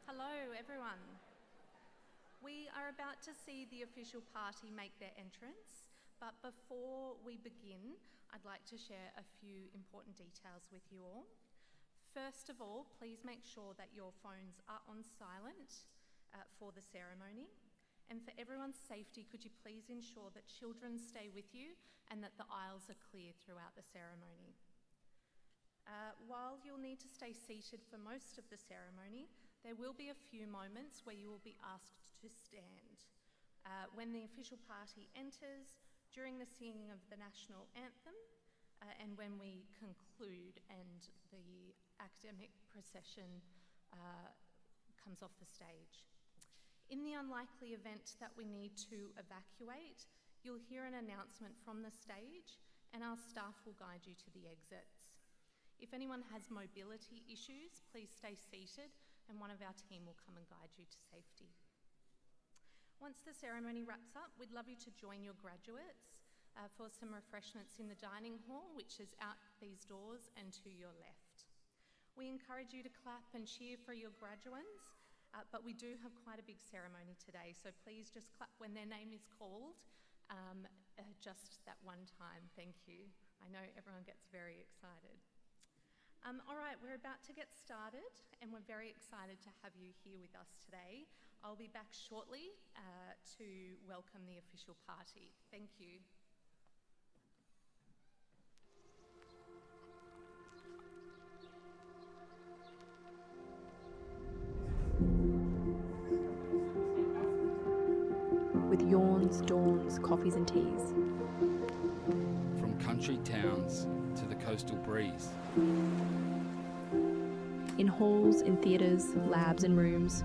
Hello everyone. We are about to see the official party make their entrance, but before we begin, I'd like to share a few important details with you all. First of all, please make sure that your phones are on silent for the ceremony. And for everyone's safety, could you please ensure that children stay with you and that the aisles are clear throughout the ceremony. While you'll need to stay seated for most of the ceremony, there will be a few moments where you will be asked to stand. When the official party enters, during the singing of the national anthem, and when we conclude and the academic procession comes off the stage. In the unlikely event that we need to evacuate, you'll hear an announcement from the stage and our staff will guide you to the exits. If anyone has mobility issues, please stay seated and one of our team will come and guide you to safety. Once the ceremony wraps up, we'd love you to join your graduates for some refreshments in the dining hall, which is out these doors and to your left. We encourage you to clap and cheer for your graduands, but we do have quite a big ceremony today, so please just clap when their name is called, just that one time, thank you. I know everyone gets very excited. All right, we're about to get started and we're very excited to have you here with us today. I'll be back shortly to welcome the official party. Thank you. With yawns, dawns, coffees and teas. From country towns to the coastal breeze. In halls, in theatres, labs and rooms.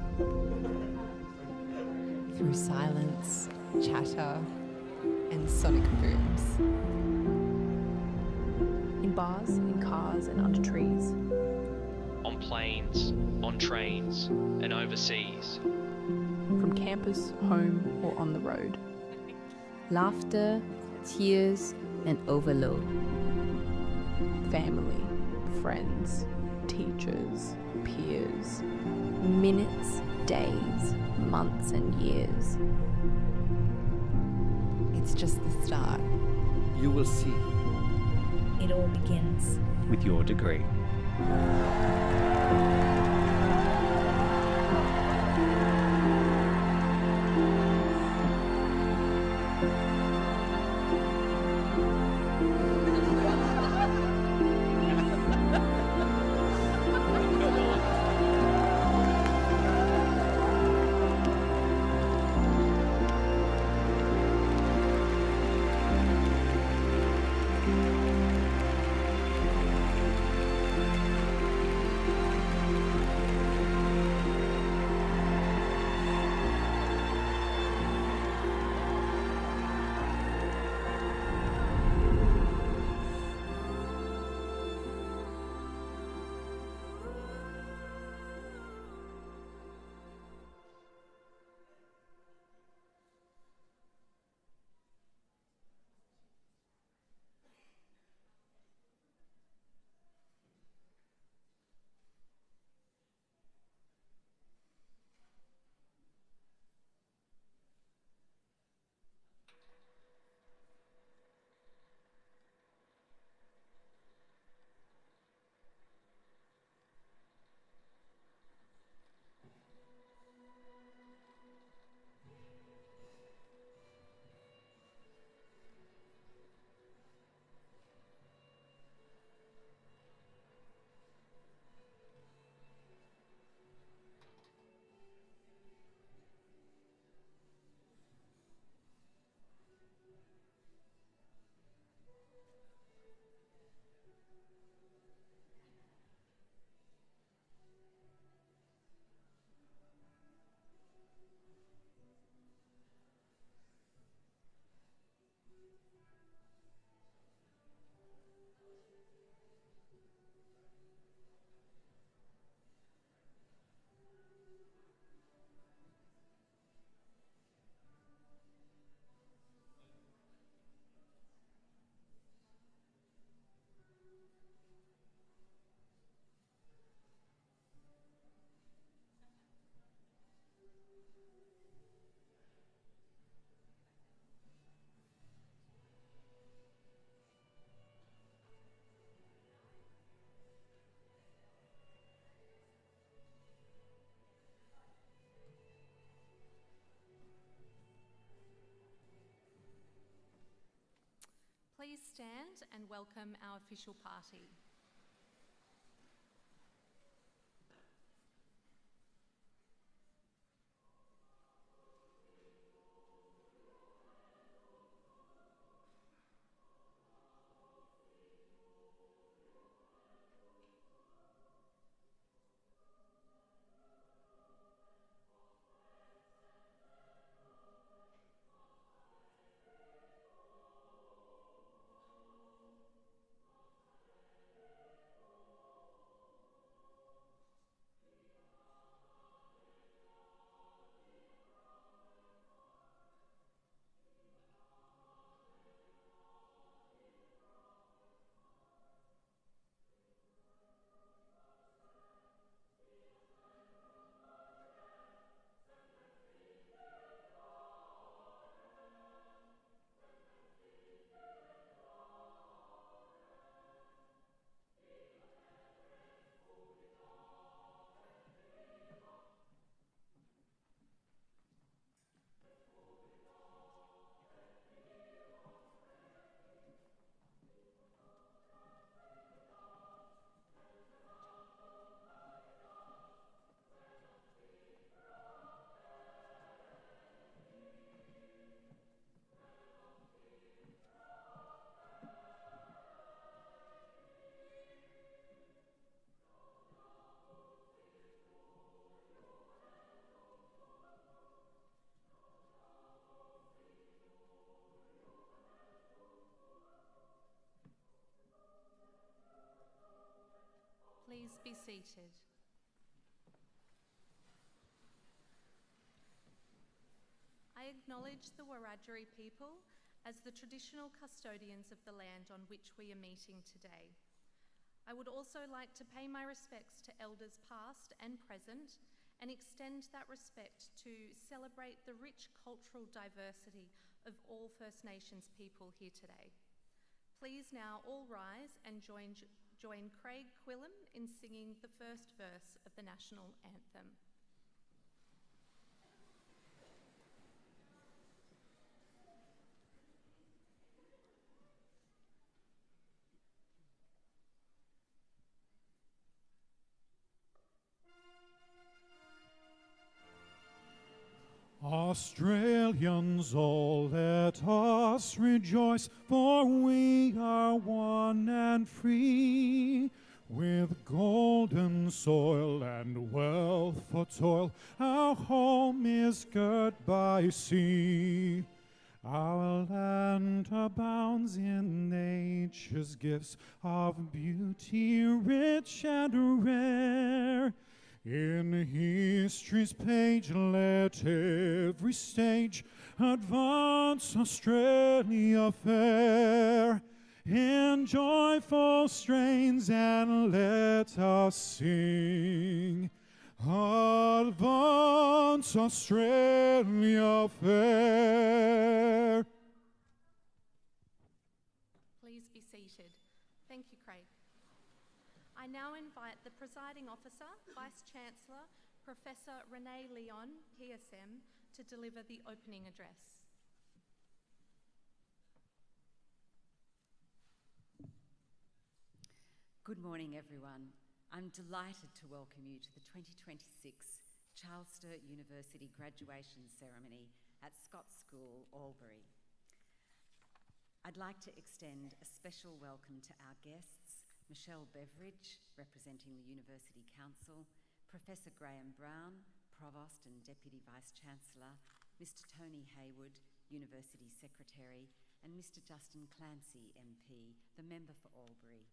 Through silence, chatter and sonic booms. In bars, in cars and under trees. On planes, on trains and overseas. From campus, home or on the road. Laughter, tears and overload. Family, friends, teachers, peers. Minutes, days, months and years. It's just the start. You will see. It all begins with your degree. Please stand and welcome our official party. Please be seated. I acknowledge the Wiradjuri people as the traditional custodians of the land on which we are meeting today. I would also like to pay my respects to elders past and present and extend that respect to celebrate the rich cultural diversity of all First Nations people here today. Please now all rise and join Craig Quillam in singing the first verse of the national anthem. Australians, all let us rejoice, for we are one and free. With golden soil and wealth for toil, our home is girt by sea. Our land abounds in nature's gifts of beauty rich and rare. In history's page let every stage advance Australia fair. In joyful strains and let us sing, advance Australia fair. Please be seated. Thank you, Craig. I now invite the Presiding Officer, Vice-Chancellor, Professor Renee Leon, PSM, to deliver the opening address. Good morning, everyone. I'm delighted to welcome you to the 2026 Charles Sturt University graduation ceremony at Scott's School, Albury. I'd like to extend a special welcome to our guests, Michelle Beveridge, representing the University Council, Professor Graham Brown, Provost and Deputy Vice-Chancellor, Mr Tony Haywood, University Secretary, and Mr Justin Clancy, MP, the Member for Albury.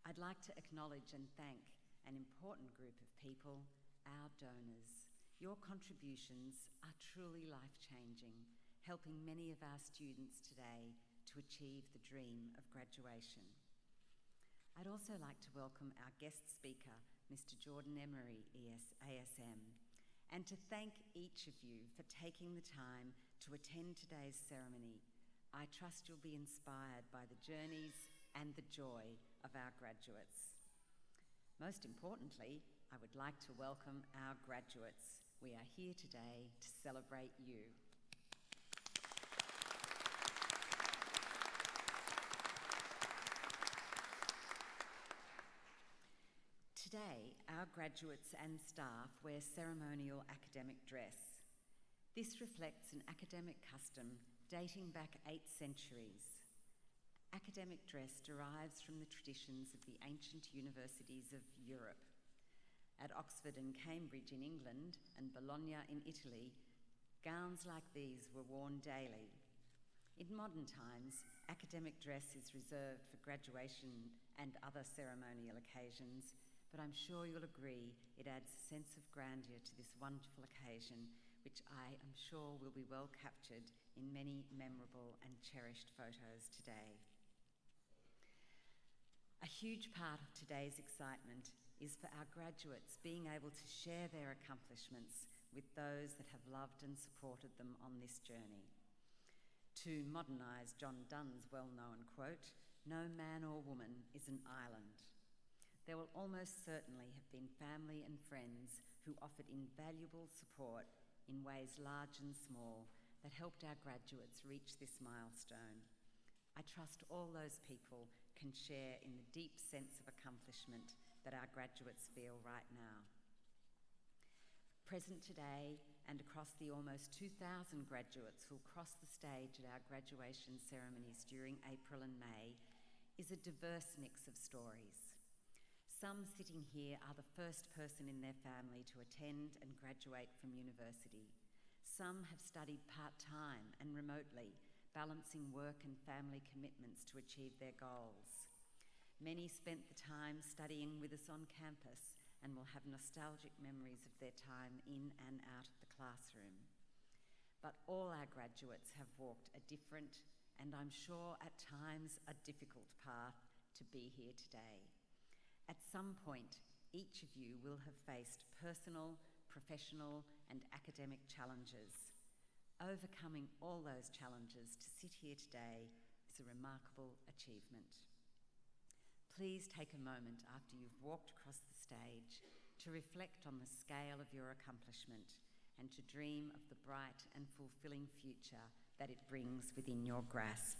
I'd like to acknowledge and thank an important group of people, our donors. Your contributions are truly life-changing, helping many of our students today to achieve the dream of graduation. I'd also like to welcome our guest speaker, Mr Jordan Emery, ASM, and to thank each of you for taking the time to attend today's ceremony. I trust you'll be inspired by the journeys and the joy of our graduates. Most importantly, I would like to welcome our graduates. We are here today to celebrate you. Today, our graduates and staff wear ceremonial academic dress. This reflects an academic custom dating back 8 centuries. Academic dress derives from the traditions of the ancient universities of Europe. At Oxford and Cambridge in England and Bologna in Italy, gowns like these were worn daily. In modern times, academic dress is reserved for graduation and other ceremonial occasions, but I'm sure you'll agree it adds a sense of grandeur to this wonderful occasion, which I am sure will be well captured in many memorable and cherished photos today. A huge part of today's excitement is for our graduates being able to share their accomplishments with those that have loved and supported them on this journey. To modernise John Donne's well-known quote, "No man or woman is an island." There will almost certainly have been family and friends who offered invaluable support in ways large and small that helped our graduates reach this milestone. I trust all those people can share in the deep sense of accomplishment that our graduates feel right now. Present today and across the almost 2,000 graduates who'll cross the stage at our graduation ceremonies during April and May is a diverse mix of stories. Some sitting here are the first person in their family to attend and graduate from university. Some have studied part-time and remotely, balancing work and family commitments to achieve their goals. Many spent the time studying with us on campus and will have nostalgic memories of their time in and out of the classroom. But all our graduates have walked a different and I'm sure at times a difficult path to be here today. At some point, each of you will have faced personal, professional and academic challenges. Overcoming all those challenges to sit here today is a remarkable achievement. Please take a moment after you've walked across the stage to reflect on the scale of your accomplishment and to dream of the bright and fulfilling future that it brings within your grasp.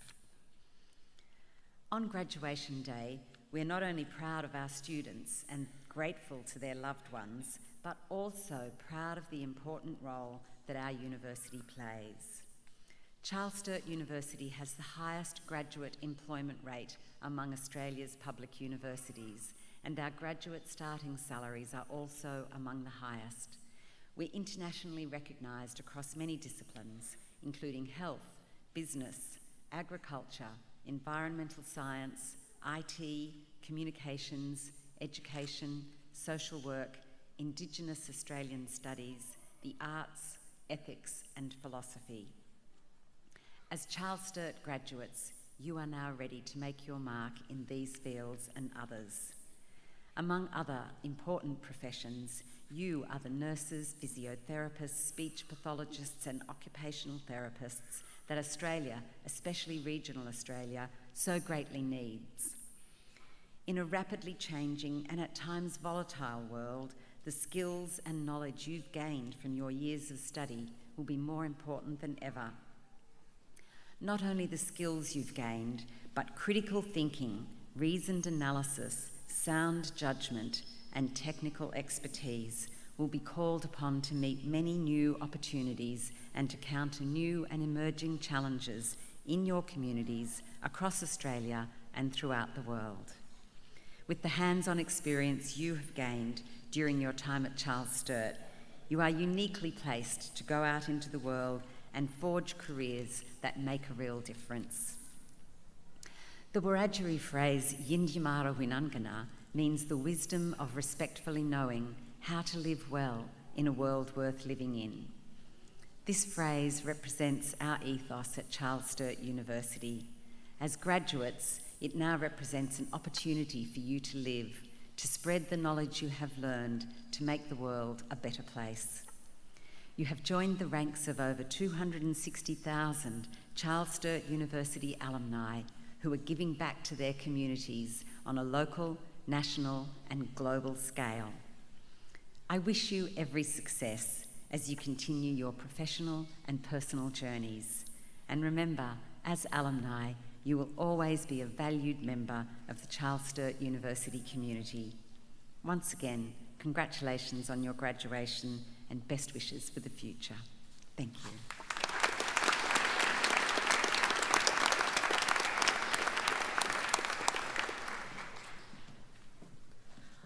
On graduation day, we're not only proud of our students and grateful to their loved ones, but also proud of the important role that our university plays. Charles Sturt University has the highest graduate employment rate among Australia's public universities, and our graduate starting salaries are also among the highest. We're internationally recognised across many disciplines, including health, business, agriculture, environmental science, IT, communications, education, social work, Indigenous Australian studies, the arts, ethics and philosophy. As Charles Sturt graduates, you are now ready to make your mark in these fields and others. Among other important professions, you are the nurses, physiotherapists, speech pathologists and occupational therapists that Australia, especially regional Australia, so greatly needs. In a rapidly changing and at times volatile world, the skills and knowledge you've gained from your years of study will be more important than ever. Not only the skills you've gained, but critical thinking, reasoned analysis, sound judgment, and technical expertise will be called upon to meet many new opportunities and to counter new and emerging challenges in your communities across Australia and throughout the world. With the hands-on experience you have gained during your time at Charles Sturt, you are uniquely placed to go out into the world and forge careers that make a real difference. The Wiradjuri phrase Yindyamara Winangana means the wisdom of respectfully knowing how to live well in a world worth living in. This phrase represents our ethos at Charles Sturt University. As graduates, it now represents an opportunity for you to live, to spread the knowledge you have learned to make the world a better place. You have joined the ranks of over 260,000 Charles Sturt University alumni who are giving back to their communities on a local, national and global scale. I wish you every success as you continue your professional and personal journeys. And remember, as alumni, you will always be a valued member of the Charles Sturt University community. Once again, congratulations on your graduation and best wishes for the future. Thank you.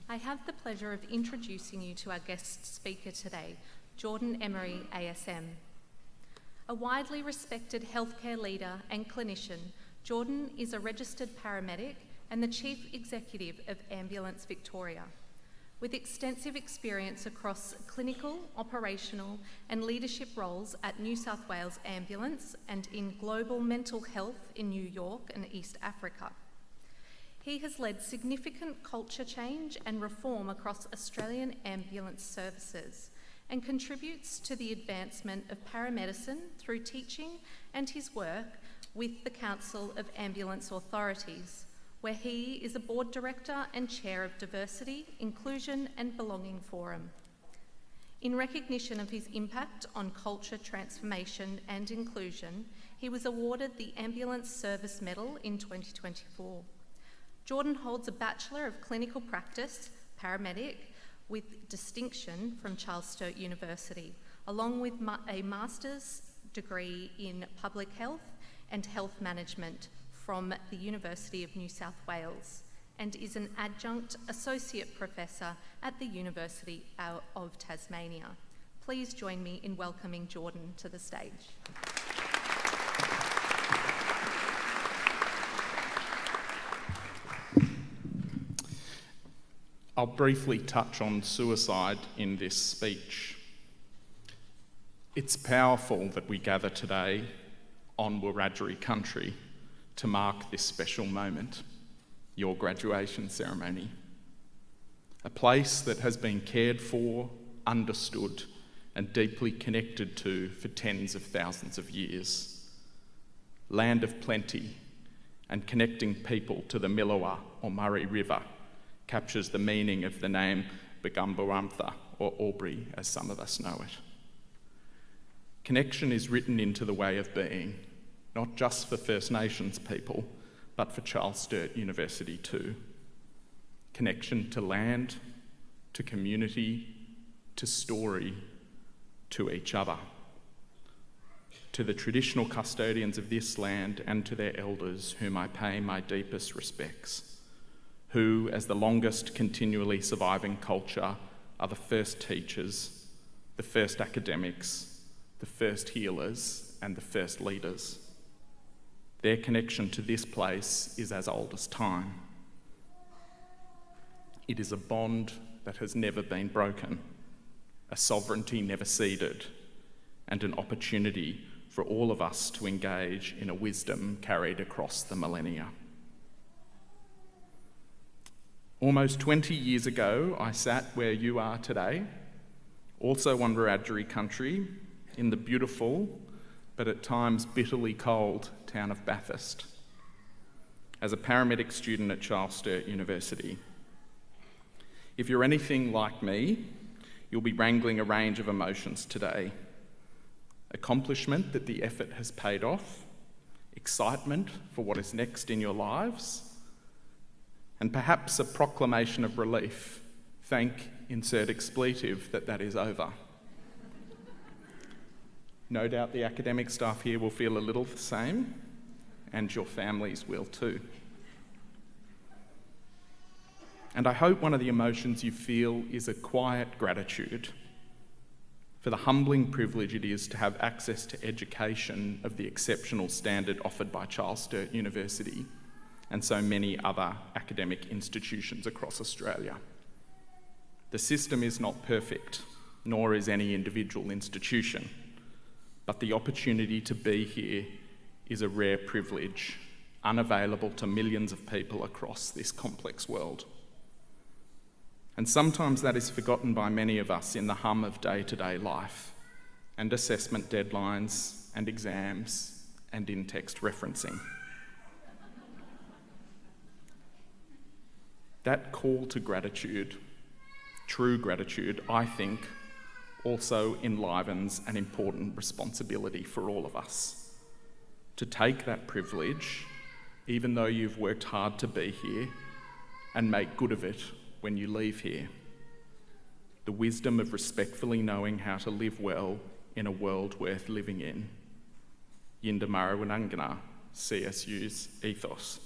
I have the pleasure of introducing you to our guest speaker today, Jordan Emery, ASM. A widely respected healthcare leader and clinician, Jordan is a registered paramedic and the Chief Executive of Ambulance Victoria. With extensive experience across clinical, operational and leadership roles at New South Wales Ambulance and in global mental health in New York and East Africa. He has led significant culture change and reform across Australian ambulance services and contributes to the advancement of paramedicine through teaching and his work with the Council of Ambulance Authorities, where he is a board director and chair of Diversity, Inclusion and Belonging Forum. In recognition of his impact on culture transformation and inclusion, he was awarded the Ambulance Service Medal in 2024. Jordan holds a Bachelor of Clinical Practice, paramedic, with distinction from Charles Sturt University, along with a master's degree in public health and health management from the University of New South Wales, and is an adjunct associate professor at the University of Tasmania. Please join me in welcoming Jordan to the stage. I'll briefly touch on suicide in this speech. It's powerful that we gather today on Wiradjuri country to mark this special moment, your graduation ceremony. A place that has been cared for, understood, and deeply connected to for tens of thousands of years. Land of plenty and connecting people to the Milawa or Murray River captures the meaning of the name Bagumbaramtha, or Albury as some of us know it. Connection is written into the way of being, not just for First Nations people, but for Charles Sturt University too. Connection to land, to community, to story, to each other. To the traditional custodians of this land and to their elders, whom I pay my deepest respects, who, as the longest continually surviving culture, are the first teachers, the first academics, the first healers, and the first leaders. Their connection to this place is as old as time. It is a bond that has never been broken, a sovereignty never ceded, and an opportunity for all of us to engage in a wisdom carried across the millennia. Almost 20 years ago, I sat where you are today, also on Wiradjuri country, in the beautiful, but at times bitterly cold town of Bathurst, as a paramedic student at Charles Sturt University. If you're anything like me, you'll be wrangling a range of emotions today. Accomplishment that the effort has paid off, excitement for what is next in your lives, and perhaps a proclamation of relief, thank, insert expletive, that is over. No doubt the academic staff here will feel a little the same, and your families will too. And I hope one of the emotions you feel is a quiet gratitude for the humbling privilege it is to have access to education of the exceptional standard offered by Charles Sturt University and so many other academic institutions across Australia. The system is not perfect, nor is any individual institution, but the opportunity to be here is a rare privilege, unavailable to millions of people across this complex world. And sometimes that is forgotten by many of us in the hum of day-to-day life and assessment deadlines and exams and in-text referencing. That call to gratitude, true gratitude, I think, also enlivens an important responsibility for all of us. To take that privilege, even though you've worked hard to be here, and make good of it when you leave here. The wisdom of respectfully knowing how to live well in a world worth living in. Yinda Marawanangana, CSU's ethos.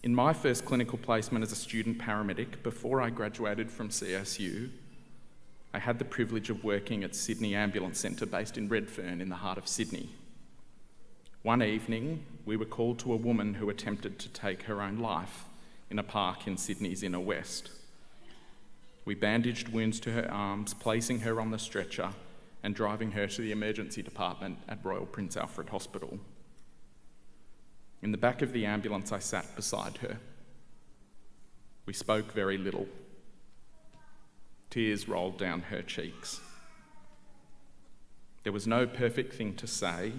In my first clinical placement as a student paramedic, before I graduated from CSU, I had the privilege of working at Sydney Ambulance Centre based in Redfern in the heart of Sydney. One evening, we were called to a woman who attempted to take her own life in a park in Sydney's inner west. We bandaged wounds to her arms, placing her on the stretcher and driving her to the emergency department at Royal Prince Alfred Hospital. In the back of the ambulance, I sat beside her. We spoke very little. Tears rolled down her cheeks. There was no perfect thing to say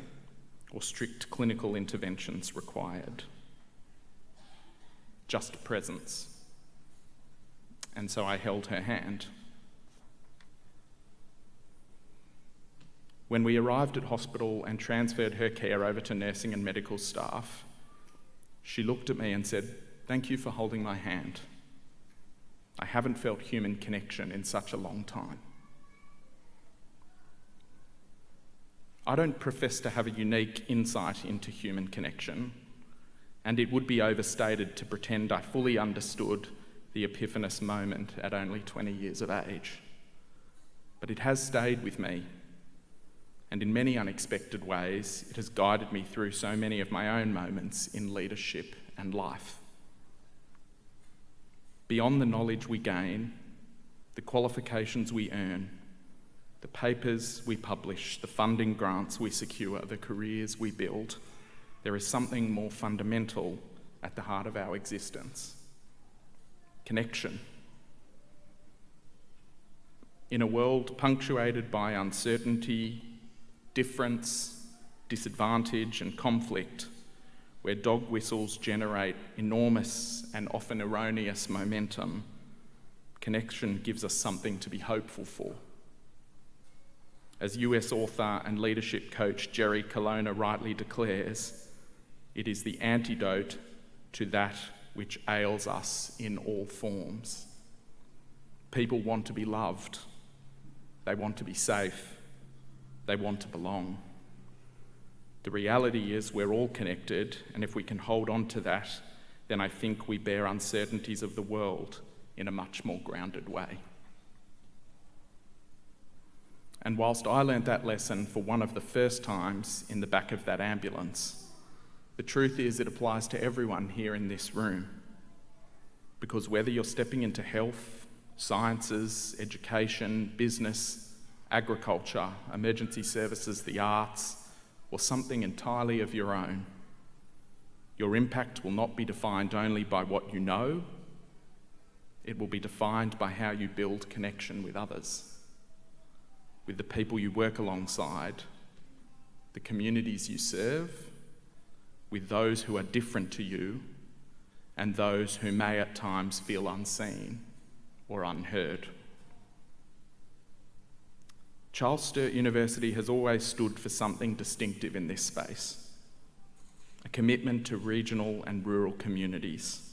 or strict clinical interventions required. Just presence. And so I held her hand. When we arrived at hospital and transferred her care over to nursing and medical staff, she looked at me and said, "Thank you for holding my hand. I haven't felt human connection in such a long time." I don't profess to have a unique insight into human connection, and it would be overstated to pretend I fully understood the epiphanous moment at only 20 years of age. But it has stayed with me, and in many unexpected ways, it has guided me through so many of my own moments in leadership and life. Beyond the knowledge we gain, the qualifications we earn, the papers we publish, the funding grants we secure, the careers we build, there is something more fundamental at the heart of our existence: connection. In a world punctuated by uncertainty, difference, disadvantage, and conflict, where dog whistles generate enormous and often erroneous momentum, connection gives us something to be hopeful for. As US author and leadership coach Jerry Colonna rightly declares, it is the antidote to that which ails us in all forms. People want to be loved. They want to be safe. They want to belong. The reality is we're all connected, and if we can hold on to that, then I think we bear uncertainties of the world in a much more grounded way. And whilst I learnt that lesson for one of the first times in the back of that ambulance, the truth is it applies to everyone here in this room. Because whether you're stepping into health, sciences, education, business, agriculture, emergency services, the arts, or something entirely of your own, your impact will not be defined only by what you know, it will be defined by how you build connection with others, with the people you work alongside, the communities you serve, with those who are different to you, and those who may at times feel unseen or unheard. Charles Sturt University has always stood for something distinctive in this space: a commitment to regional and rural communities,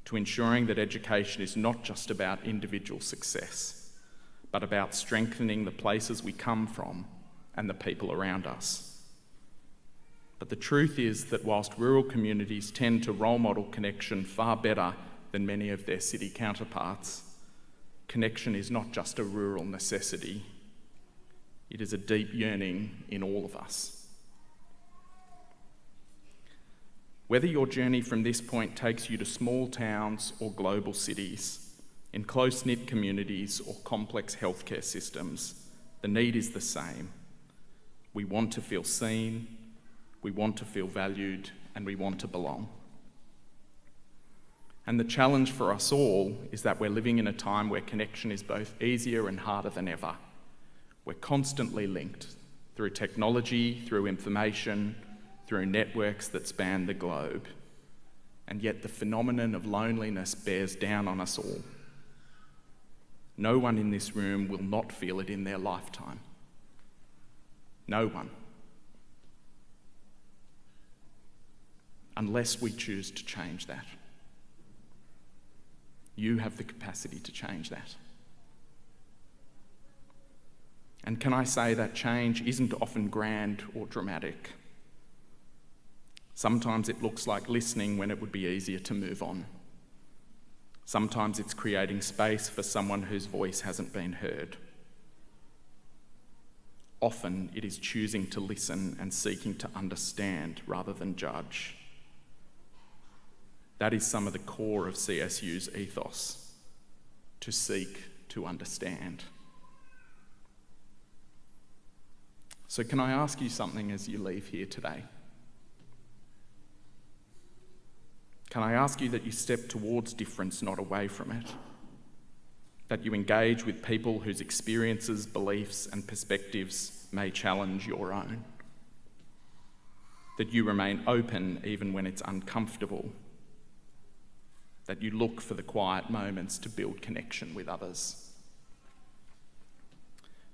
to ensuring that education is not just about individual success, but about strengthening the places we come from and the people around us. But the truth is that whilst rural communities tend to role model connection far better than many of their city counterparts, connection is not just a rural necessity. It is a deep yearning in all of us. Whether your journey from this point takes you to small towns or global cities, in close-knit communities or complex healthcare systems, the need is the same. We want to feel seen, we want to feel valued, and we want to belong. And the challenge for us all is that we're living in a time where connection is both easier and harder than ever. We're constantly linked through technology, through information, through networks that span the globe. And yet the phenomenon of loneliness bears down on us all. No one in this room will not feel it in their lifetime. No one. Unless we choose to change that. You have the capacity to change that. And can I say that change isn't often grand or dramatic? Sometimes it looks like listening when it would be easier to move on. Sometimes it's creating space for someone whose voice hasn't been heard. Often it is choosing to listen and seeking to understand rather than judge. That is some of the core of CSU's ethos, to seek to understand. So can I ask you something as you leave here today? Can I ask you that you step towards difference, not away from it? That you engage with people whose experiences, beliefs, and perspectives may challenge your own? That you remain open even when it's uncomfortable? That you look for the quiet moments to build connection with others?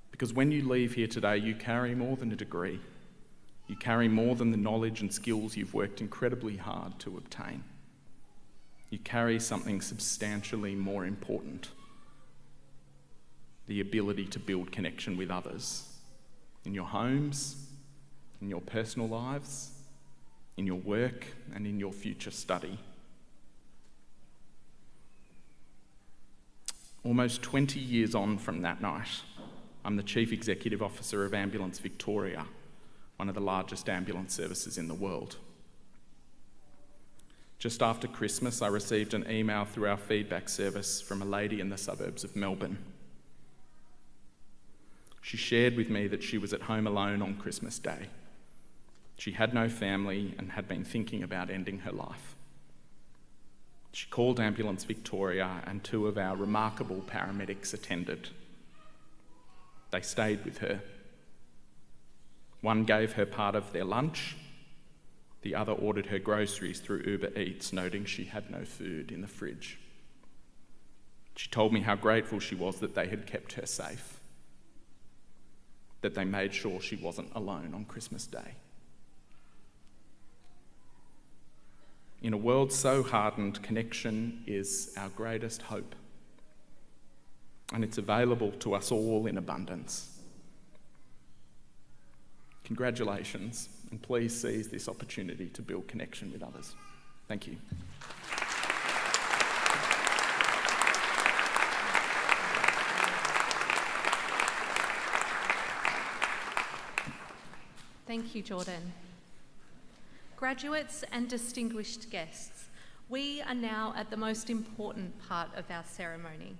Because when you leave here today, you carry more than a degree. You carry more than the knowledge and skills you've worked incredibly hard to obtain. You carry something substantially more important: the ability to build connection with others in your homes, in your personal lives, in your work, and in your future study. Almost 20 years on from that night, I'm the Chief Executive Officer of Ambulance Victoria, one of the largest ambulance services in the world. Just after Christmas, I received an email through our feedback service from a lady in the suburbs of Melbourne. She shared with me that she was at home alone on Christmas Day. She had no family and had been thinking about ending her life. She called Ambulance Victoria and two of our remarkable paramedics attended. They stayed with her. One gave her part of their lunch. The other ordered her groceries through Uber Eats, noting she had no food in the fridge. She told me how grateful she was that they had kept her safe, that they made sure she wasn't alone on Christmas Day. In a world so hardened, connection is our greatest hope, and it's available to us all in abundance. Congratulations, and please seize this opportunity to build connection with others. Thank you. Thank you, Jordan. Graduates and distinguished guests, we are now at the most important part of our ceremony.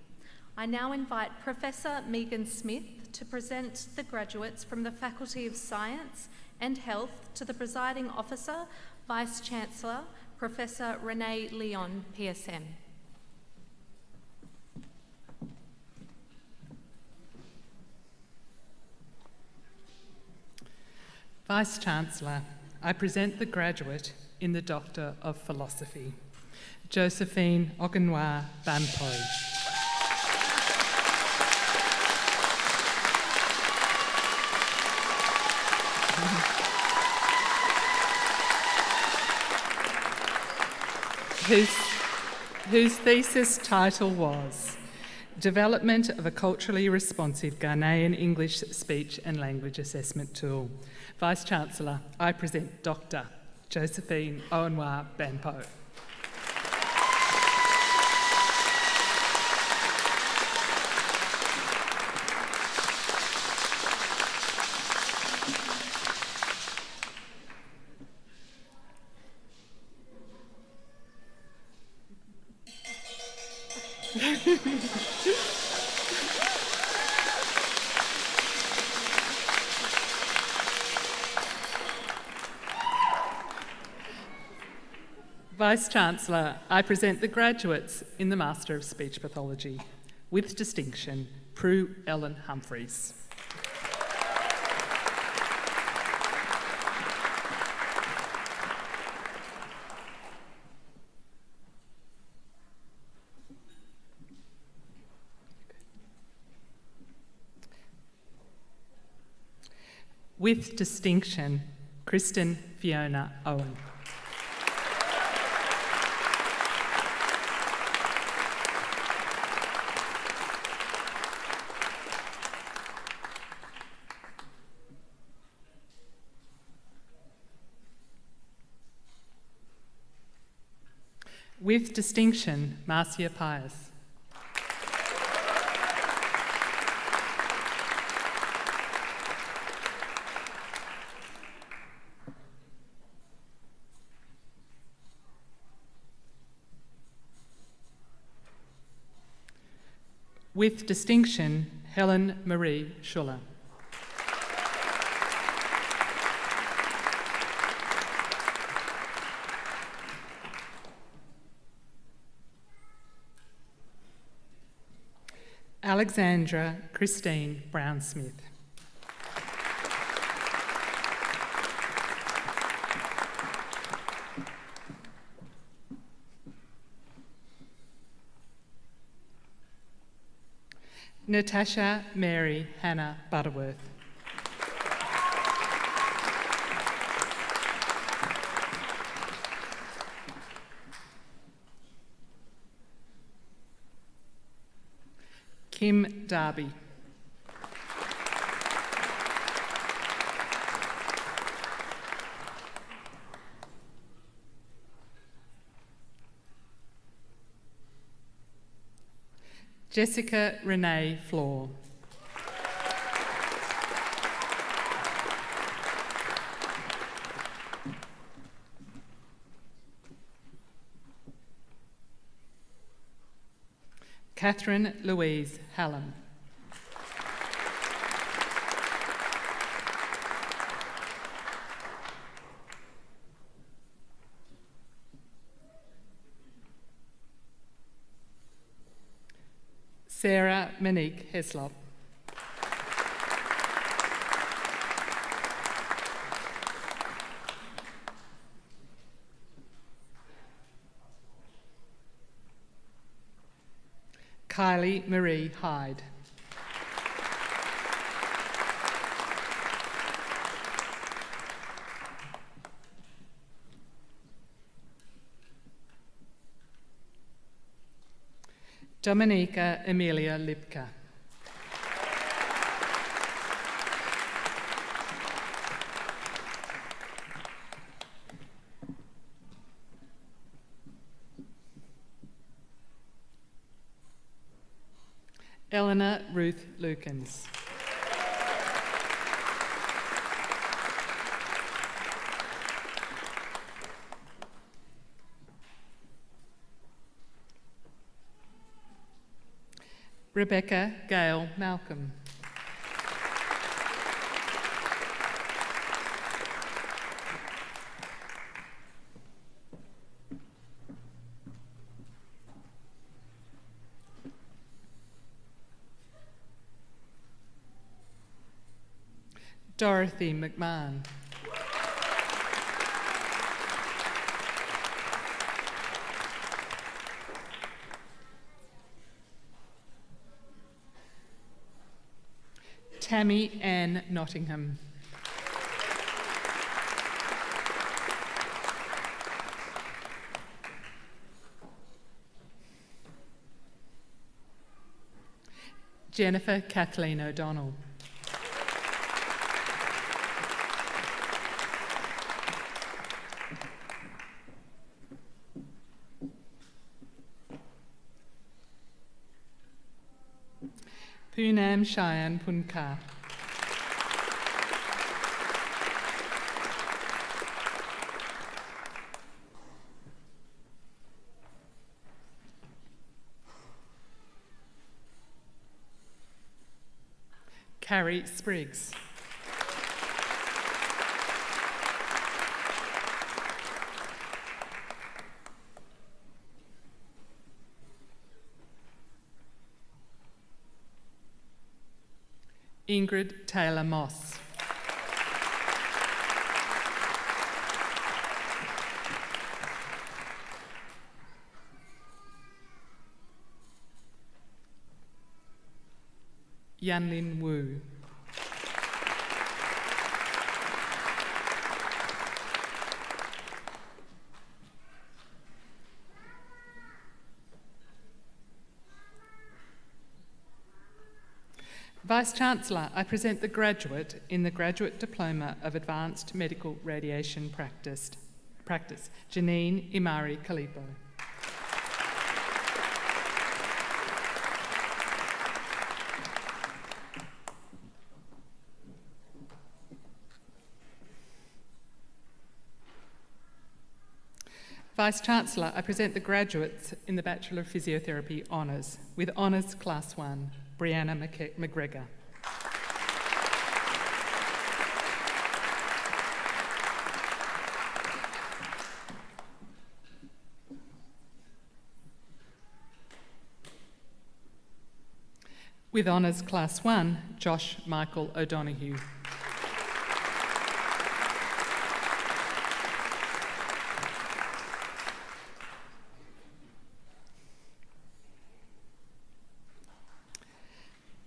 I now invite Professor Megan Smith to present the graduates from the Faculty of Science and Health to the Presiding Officer, Vice-Chancellor, Professor Renee Leon, PSM. Vice-Chancellor, I present the graduate in the Doctor of Philosophy, Josephine Ogunwa Bampo. whose thesis title was Development of a Culturally Responsive Ghanaian English Speech and Language Assessment Tool. Vice-Chancellor, I present Dr. Josephine Ogunwa Bampo. Vice-Chancellor, I present the graduates in the Master of Speech Pathology. With distinction, Prue Ellen Humphreys. With distinction, Kristen Fiona Owen. With distinction, Marcia Pius. With distinction, Helen Marie Schuller. Alexandra Christine Brown-Smith. Natasha Mary Hannah Butterworth. Kim Darby. Jessica Renee Floor. Catherine Louise Hallam. Sarah Monique Heslop. Kylie Marie Hyde. Dominica Emilia Lipka. Eleanor Ruth Lukens. Rebecca Gale Malcolm. Dorothy McMahon. Tammy Ann Nottingham. Jennifer Kathleen O'Donnell. Poonam Cheyenne Punkar. Carrie Spriggs. Ingrid Taylor Moss. Yanlin Wu. Vice-Chancellor, I present the graduate in the Graduate Diploma of Advanced Medical Radiation Practice, Janine Imari Kalipo. Vice-Chancellor, I present the graduates in the Bachelor of Physiotherapy Honours. With Honours Class 1, Brianna McGregor. With Honours Class 1, Josh Michael O'Donoghue.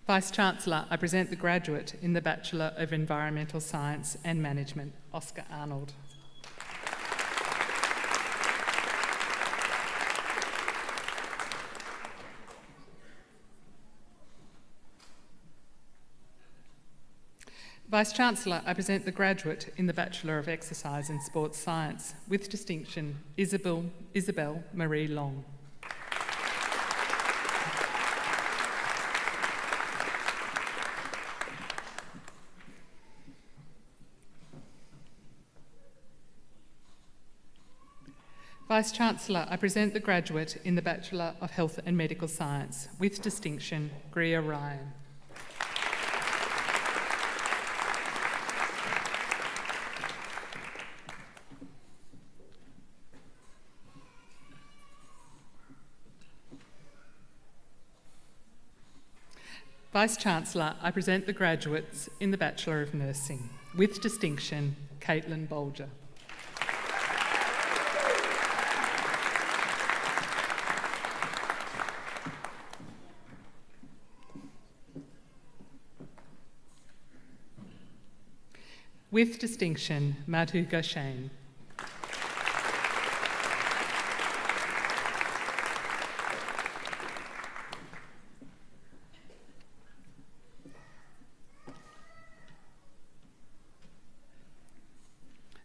Vice-Chancellor, I present the graduate in the Bachelor of Environmental Science and Management, Oscar Arnold. Vice-Chancellor, I present the graduate in the Bachelor of Exercise and Sports Science, with distinction, Isabel Marie Long. Vice-Chancellor, I present the graduate in the Bachelor of Health and Medical Science, with distinction, Greer Ryan. Vice-Chancellor, I present the graduates in the Bachelor of Nursing, with distinction, Caitlin Bolger. With distinction, Madhu Goshain.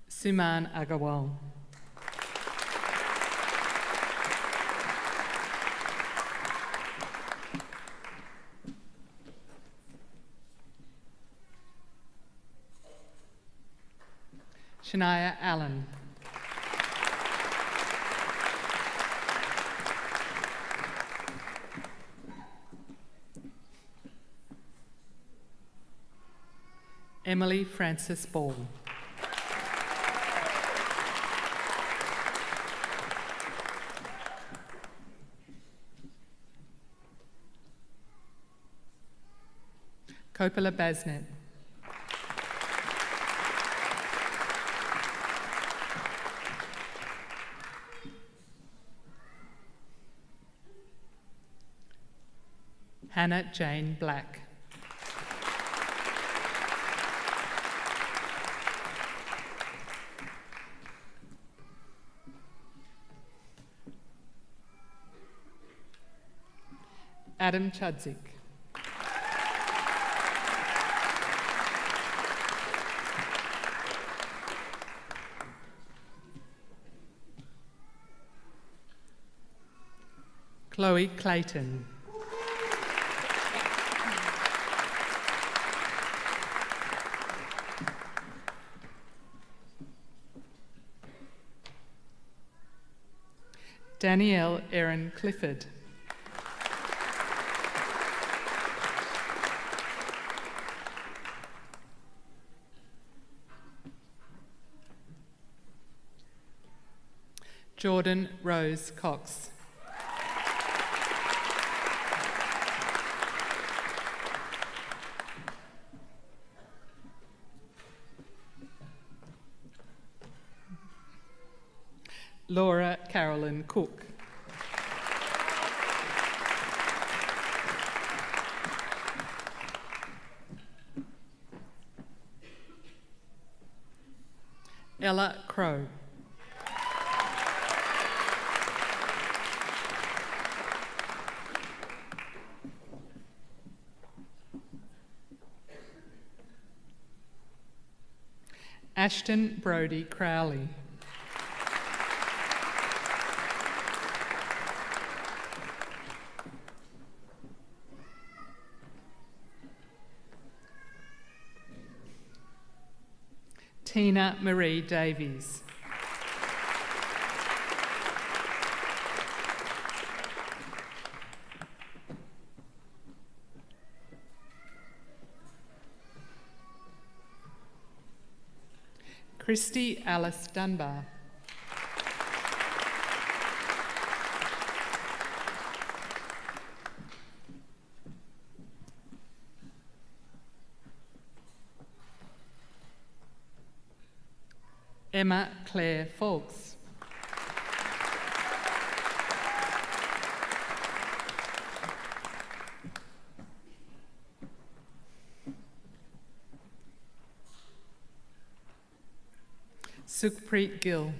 Suman Agarwal. Shania Allen. Emily Frances Ball. Coppola Basnet. Hannah Jane Black. Adam Chudzik. Chloe Clayton. Danielle Erin Clifford. Jordan Rose Cox. Laura Carolyn Cook. Ella Crow. Ashton Brodie Crowley. Tina Marie Davies. Christy Alice Dunbar. Emma Claire Fawkes. Sukhpreet Gill.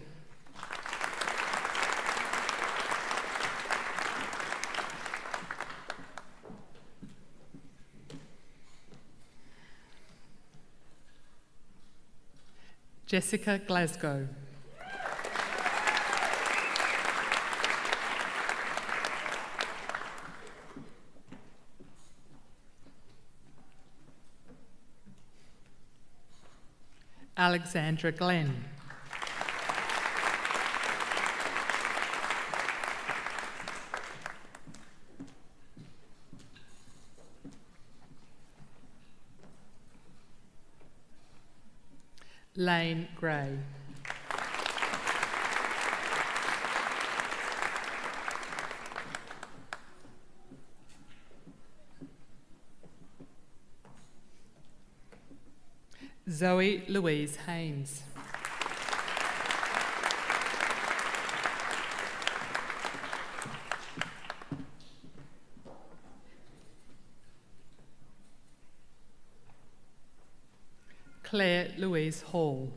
Jessica Glasgow. Alexandra Glenn. Lane Gray. Zoe Louise Haynes. Claire Louise Hall.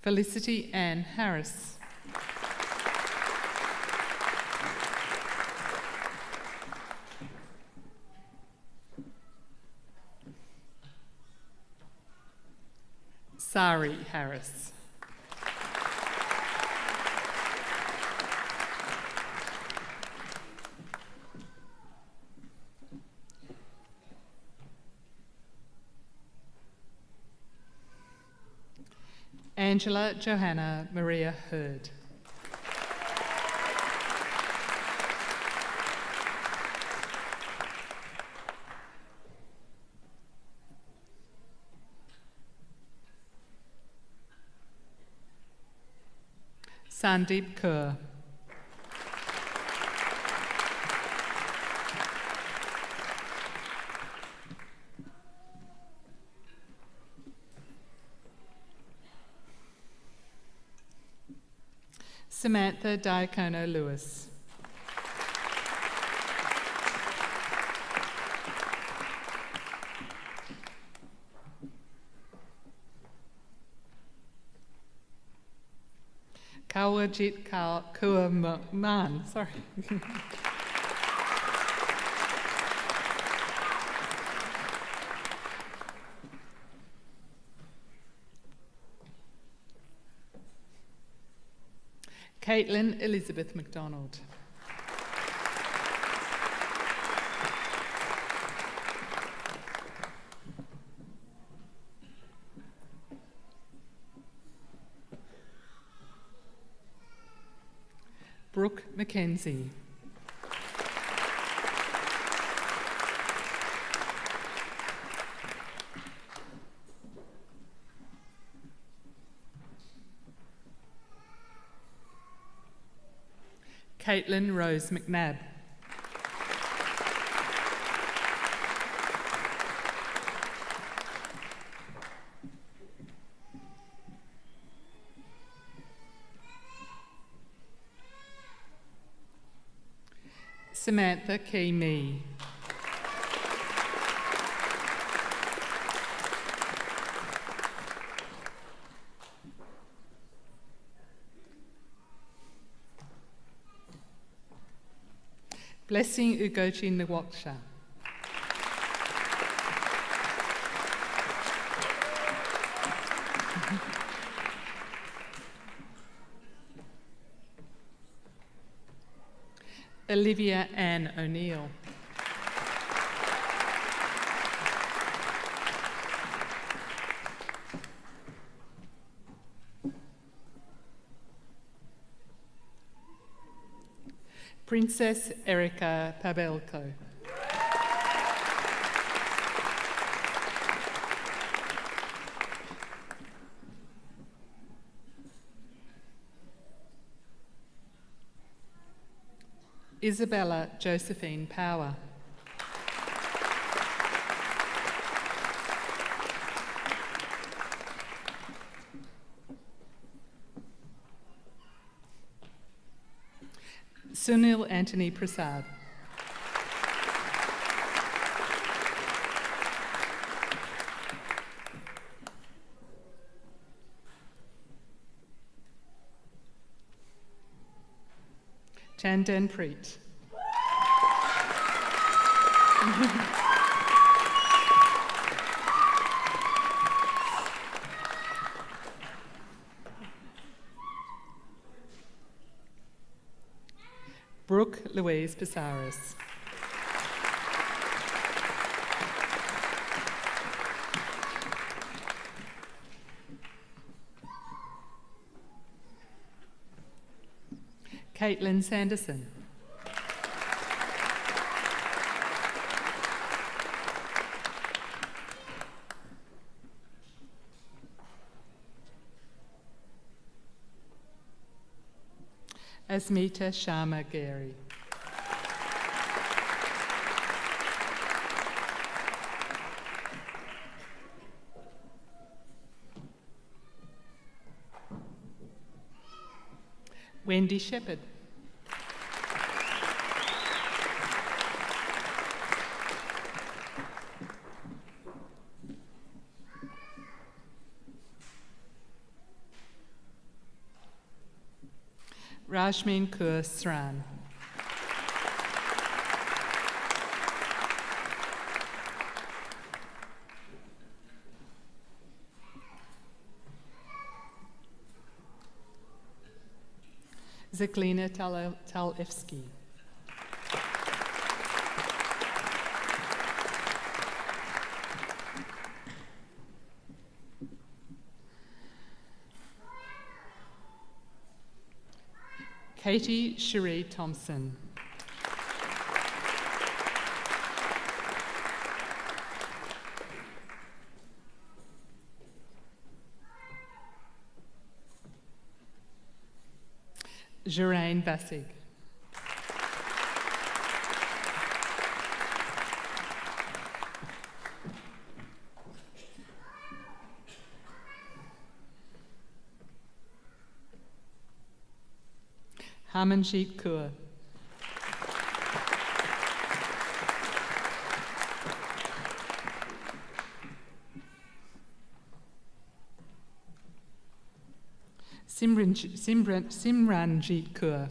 Felicity Ann Harris. Sari Harris. Angela Johanna Maria Hurd. Sandeep Kaur. Samantha Diacono Lewis. Kawajit Kuaman, sorry. Caitlin Elizabeth McDonald. Brooke Mackenzie. Caitlin Rose McNabb. Samantha Key Mee. Blessing Ugochi Nwaksha. Olivia Ann O'Neill. Princess Erika Pabelko. Isabella Josephine Power. Sunil Anthony Prasad. Chandan Preet. Brooke Louise Pisaris. Caitlin Sanderson. Asmita Sharma Gary. Wendy Shepherd. Rajmin Kaur Sran. Zeklina Talevsky. Katie Cherie Thompson. Jeraine Bassig. Harmanjeet Kaur. Simranjeet Kaur.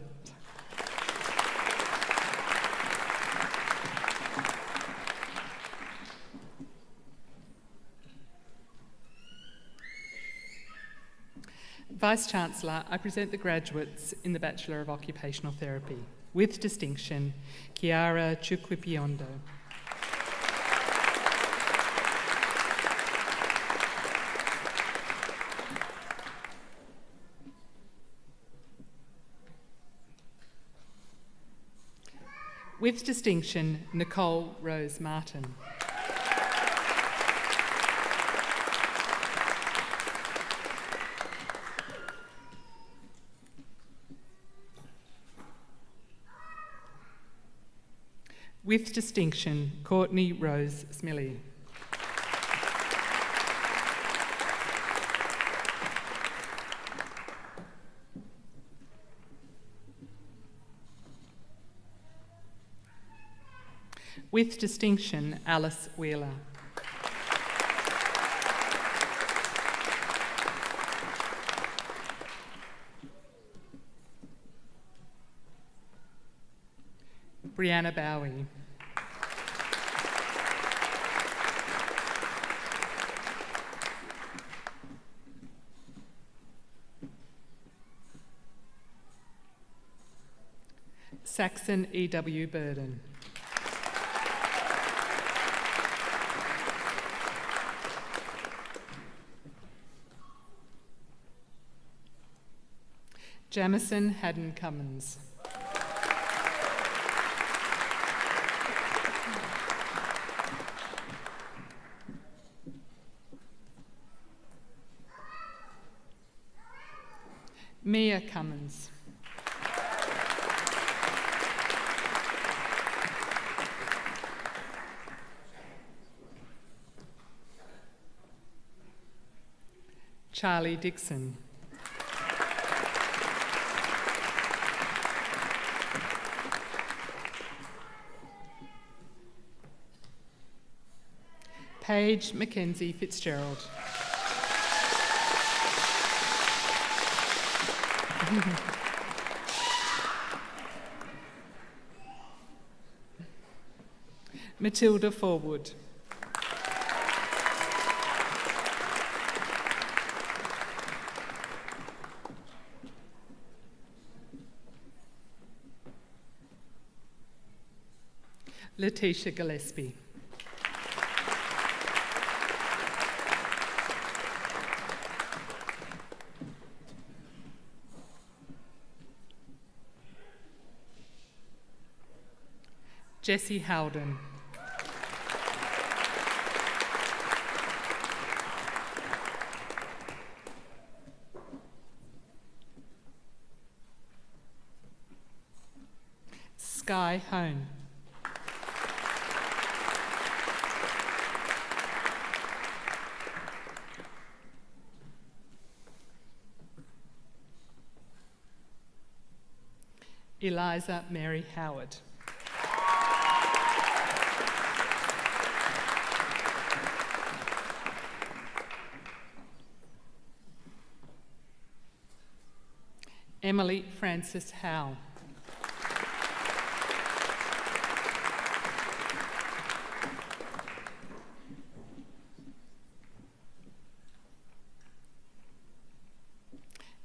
Vice-Chancellor, I present the graduates in the Bachelor of Occupational Therapy. With distinction, Kiara Chukwipiondo. With distinction, Nicole Rose Martin. With distinction, Courtney Rose Smillie. With distinction, Alice Wheeler. Brianna Bowie. Saxon E.W. Burden. Jamison Haddon Cummins. Mia Cummins. Charlie Dixon. Paige Mackenzie Fitzgerald. Matilda Forwood. Letitia Gillespie. Jessie Howden. Sky Hone. Eliza Mary Howard. Emily Frances Howe.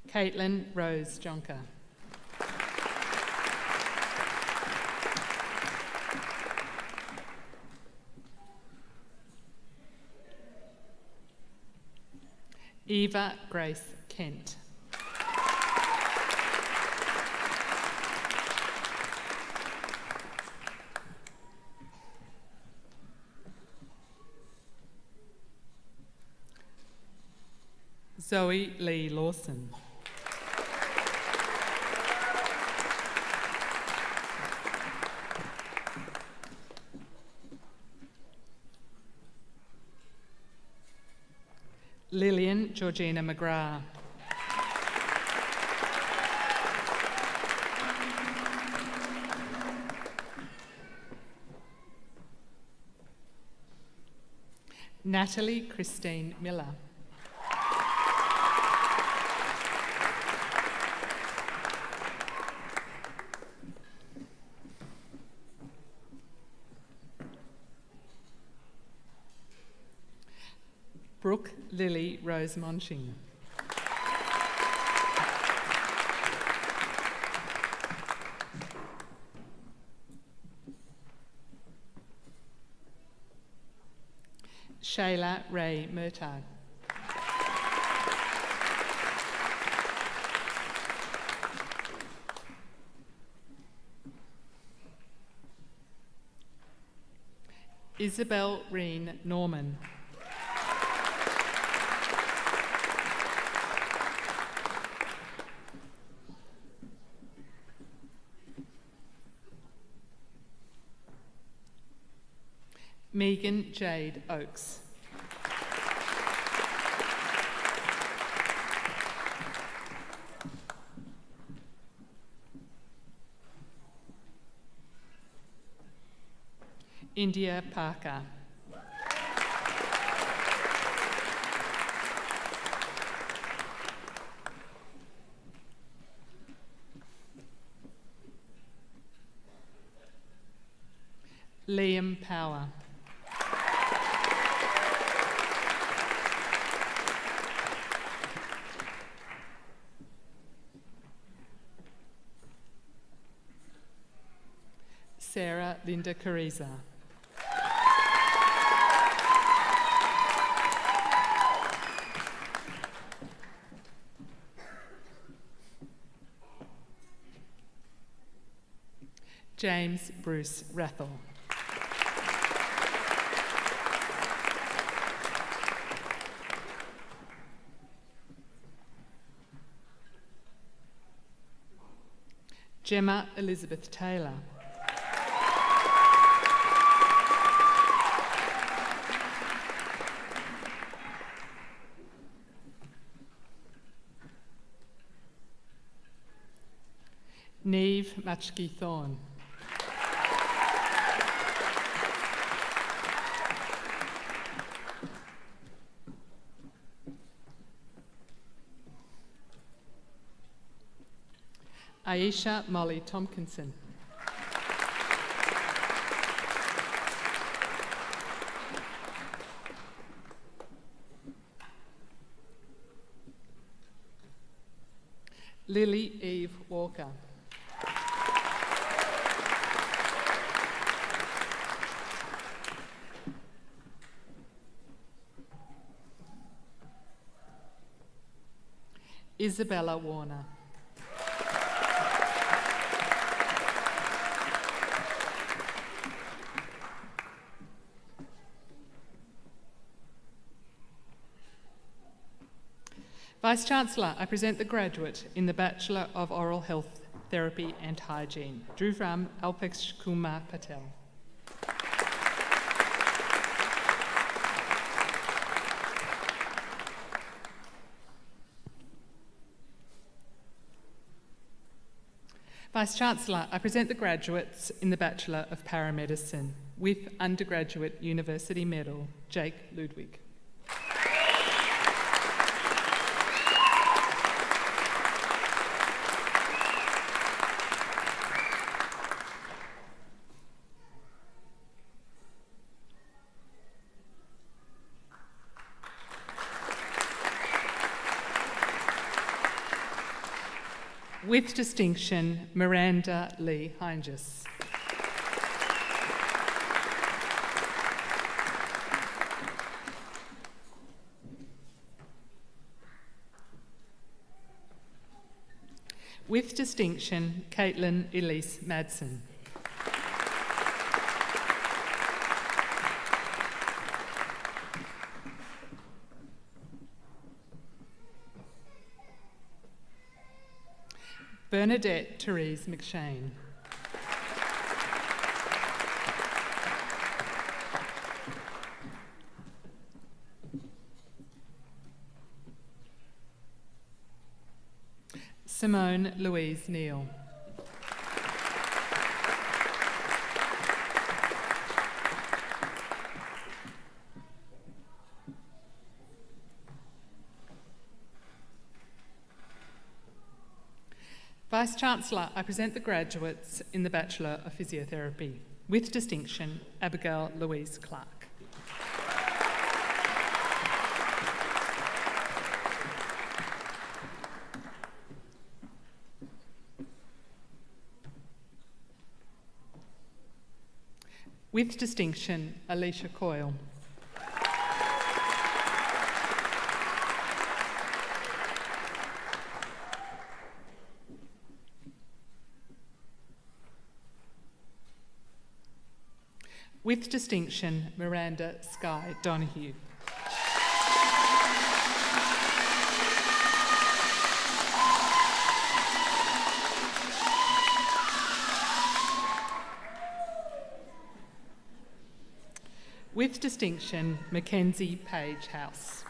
Caitlin Rose Jonker. Eva Grace Kent. Zoe Lee Lawson. Lillian Georgina McGrath. Natalie Christine Miller. Brooke Lily Rose Monching. Shayla Ray Murtagh. Isabel Reen Norman. Megan Jade Oakes. India Parker. Liam Power. Sarah Linda Cariza. James Bruce Rathel. Gemma Elizabeth Taylor. Neve Matchkey Thorne. Aisha Molly Tompkinson. Lily Eve Walker. Isabella Warner. Vice-Chancellor, I present the graduate in the Bachelor of Oral Health Therapy and Hygiene, Dhruvam Alpesh Kumar Patel. Vice-Chancellor, I present the graduates in the Bachelor of Paramedicine with Undergraduate University Medal, Jake Ludwig. With distinction, Miranda Lee Heinges. With distinction, Caitlin Elise Madsen. Bernadette Therese McShane. Simone Louise Neal. Vice-Chancellor, I present the graduates in the Bachelor of Physiotherapy. With distinction, Abigail Louise Clark. With distinction, Alicia Coyle. With distinction, Miranda Skye Donoghue. With distinction, Mackenzie Page House.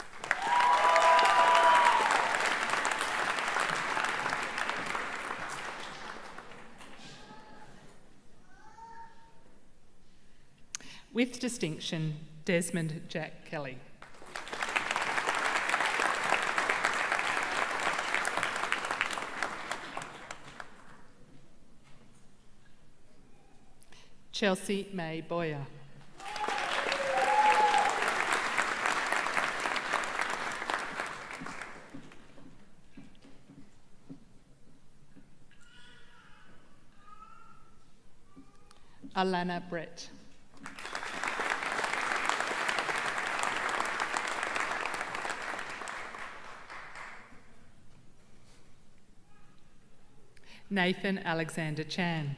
With distinction, Desmond Jack Kelly. Chelsea May Boyer. Alana Brett. Nathan Alexander Chan.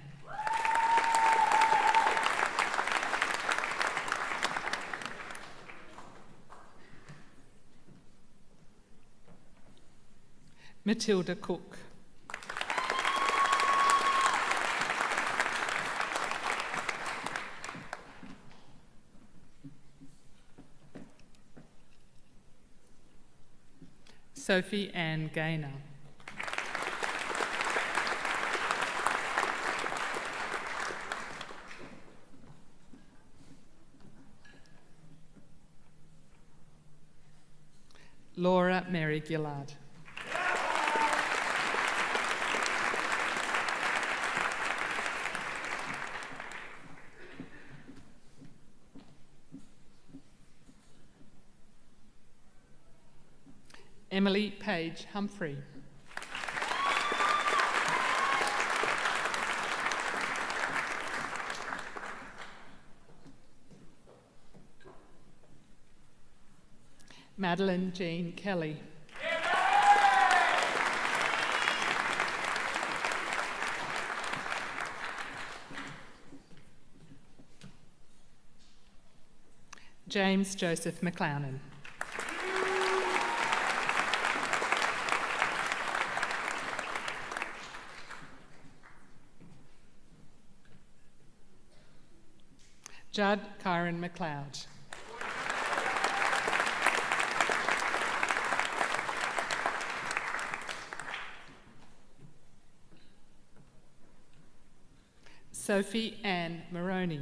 Matilda Cook. Sophie Ann Gaynor. Laura Mary Gillard. Emily Page Humphrey. Madeline Jean Kelly. James Joseph McLennan. Judd Kyron McLeod. Sophie Ann Moroney.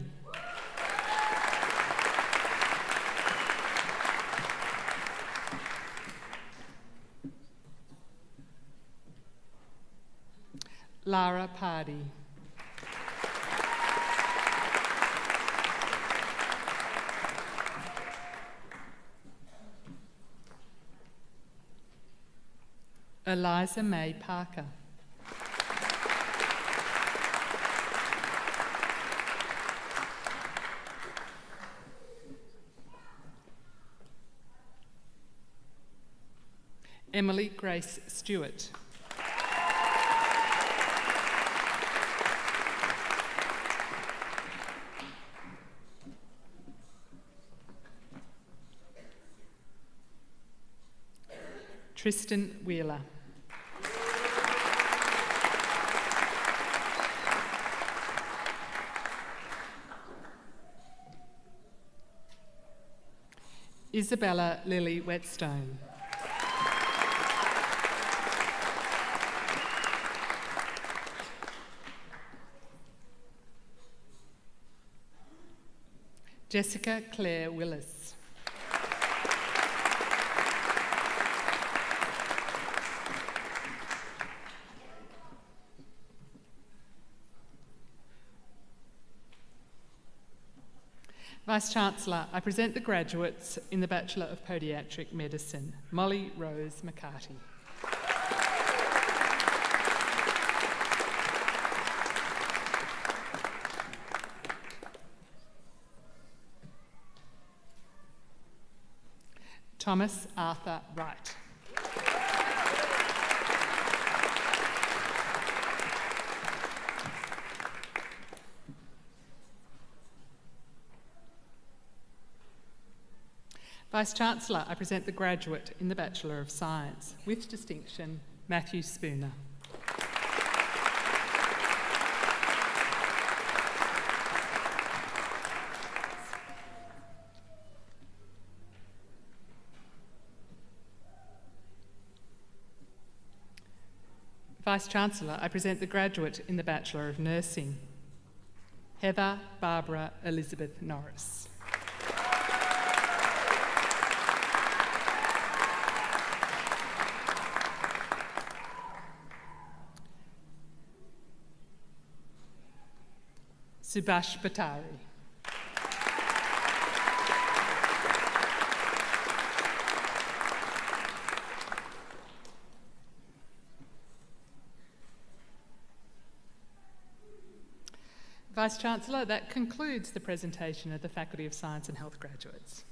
Lara Pardy. Eliza May Parker. Emily Grace Stewart. Tristan Wheeler. Isabella Lily Whetstone. Jessica Claire Willis. Vice-Chancellor, I present the graduates in the Bachelor of Podiatric Medicine, Molly Rose McCarty. Thomas Arthur Wright. Vice-Chancellor, I present the graduate in the Bachelor of Science, with distinction, Matthew Spooner. Vice-Chancellor, I present the graduate in the Bachelor of Nursing, Heather Barbara Elizabeth Norris. Subhash Bhattari. Vice-Chancellor, that concludes the presentation of the Faculty of Science and Health graduates.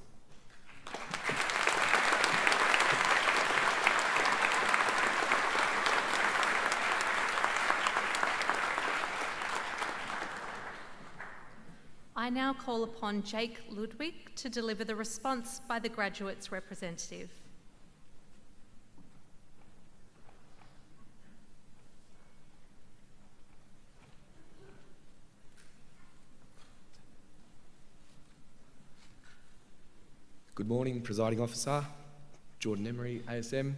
I now call upon Jake Ludwig to deliver the response by the graduates' representative. Good morning, Presiding Officer, Jordan Emery, ASM,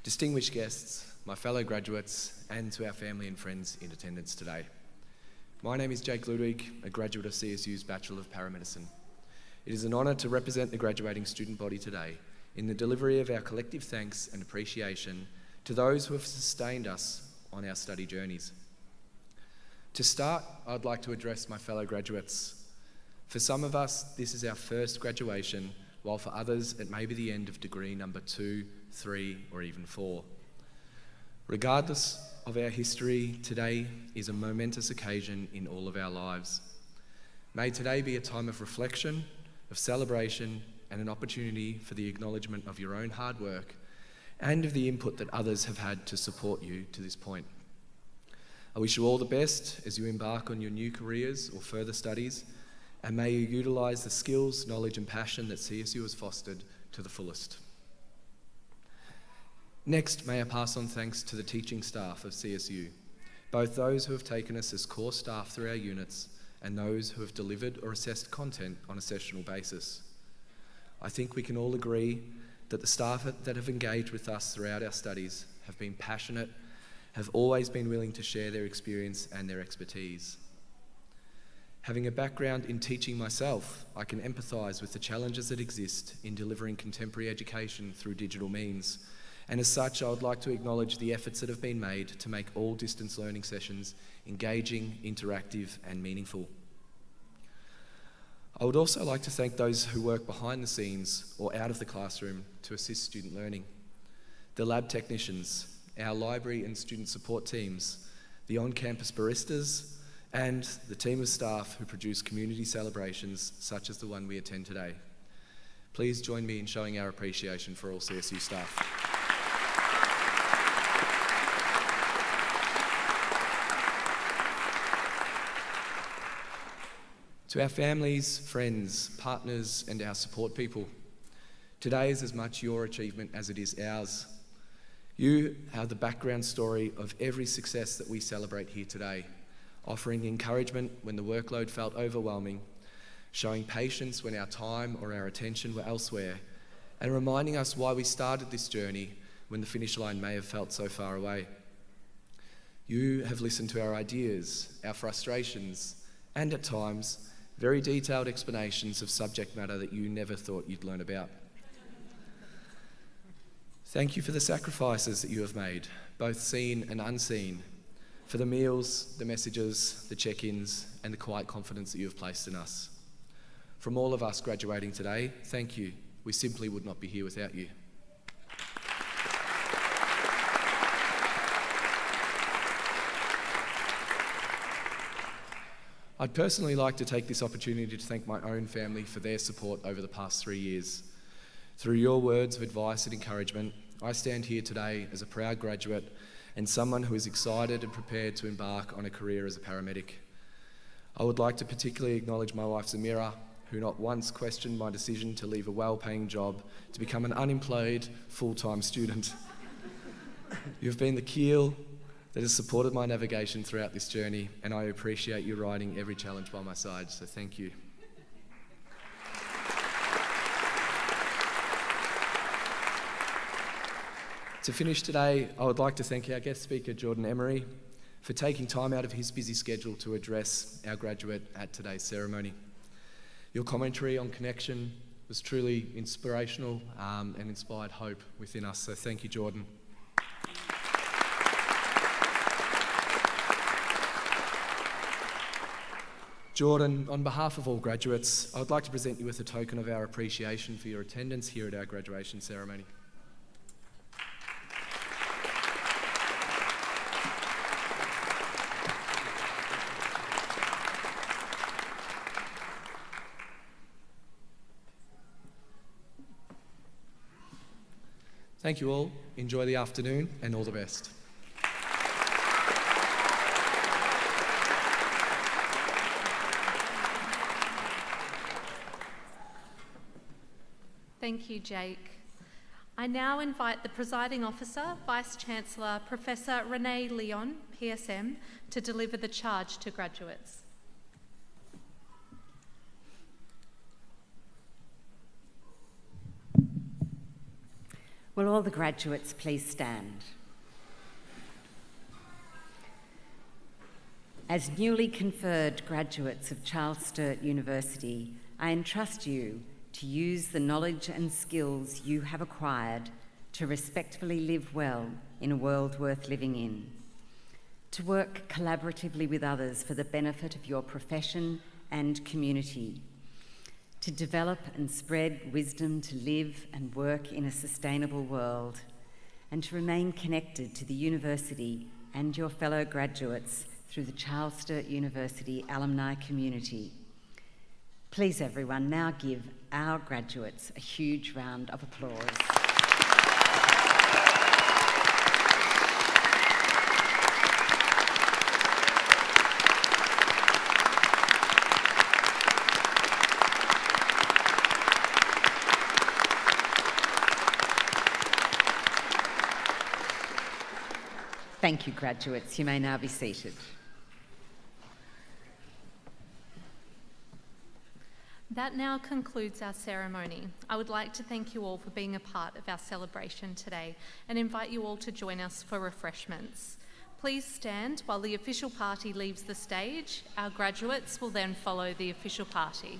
distinguished guests, my fellow graduates, and to our family and friends in attendance today. My name is Jake Ludwig, a graduate of CSU's Bachelor of Paramedicine. It is an honour to represent the graduating student body today in the delivery of our collective thanks and appreciation to those who have sustained us on our study journeys. To start, I'd like to address my fellow graduates. For some of us, this is our first graduation, while for others, it may be the end of degree number 2, 3, or even 4. Regardless of our history, today is a momentous occasion in all of our lives. May today be a time of reflection, of celebration, and an opportunity for the acknowledgement of your own hard work and of the input that others have had to support you to this point. I wish you all the best as you embark on your new careers or further studies, and may you utilise the skills, knowledge and passion that CSU has fostered to the fullest. Next, may I pass on thanks to the teaching staff of CSU, both those who have taken us as core staff through our units and those who have delivered or assessed content on a sessional basis. I think we can all agree that the staff that have engaged with us throughout our studies have been passionate, have always been willing to share their experience and their expertise. Having a background in teaching myself, I can empathise with the challenges that exist in delivering contemporary education through digital means, and as such I would like to acknowledge the efforts that have been made to make all distance learning sessions engaging, interactive and meaningful. I would also like to thank those who work behind the scenes or out of the classroom to assist student learning. The lab technicians, our library and student support teams, the on-campus baristas, and the team of staff who produce community celebrations such as the one we attend today. Please join me in showing our appreciation for all CSU staff. To our families, friends, partners, and our support people, today is as much your achievement as it is ours. You are the background story of every success that we celebrate here today, offering encouragement when the workload felt overwhelming, showing patience when our time or our attention were elsewhere, and reminding us why we started this journey when the finish line may have felt so far away. You have listened to our ideas, our frustrations, and at times, very detailed explanations of subject matter that you never thought you'd learn about. Thank you for the sacrifices that you have made, both seen and unseen, for the meals, the messages, the check-ins, and the quiet confidence that you have placed in us. From all of us graduating today, thank you. We simply would not be here without you. I'd personally like to take this opportunity to thank my own family for their support over the past 3 years. Through your words of advice and encouragement, I stand here today as a proud graduate and someone who is excited and prepared to embark on a career as a paramedic. I would like to particularly acknowledge my wife Zamira, who not once questioned my decision to leave a well-paying job to become an unemployed full-time student. You've been the keel that has supported my navigation throughout this journey, and I appreciate you riding every challenge by my side, so thank you. To finish today, I would like to thank our guest speaker, Jordan Emery, for taking time out of his busy schedule to address our graduate at today's ceremony. Your commentary on connection was truly inspirational and inspired hope within us, so thank you, Jordan. Jordan, on behalf of all graduates, I would like to present you with a token of our appreciation for your attendance here at our graduation ceremony. Thank you all. Enjoy the afternoon and all the best. Thank you, Jake. I now invite the Presiding Officer, Vice-Chancellor Professor Renee Leon, PSM, to deliver the charge to graduates. Will all the graduates please stand? As newly conferred graduates of Charles Sturt University, I entrust you to use the knowledge and skills you have acquired to respectfully live well in a world worth living in, to work collaboratively with others for the benefit of your profession and community, to develop and spread wisdom to live and work in a sustainable world, and to remain connected to the university and your fellow graduates through the Charles Sturt University alumni community. Please everyone now give our graduates a huge round of applause. Thank you, graduates. You may now be seated. That now concludes our ceremony. I would like to thank you all for being a part of our celebration today and invite you all to join us for refreshments. Please stand while the official party leaves the stage. Our graduates will then follow the official party.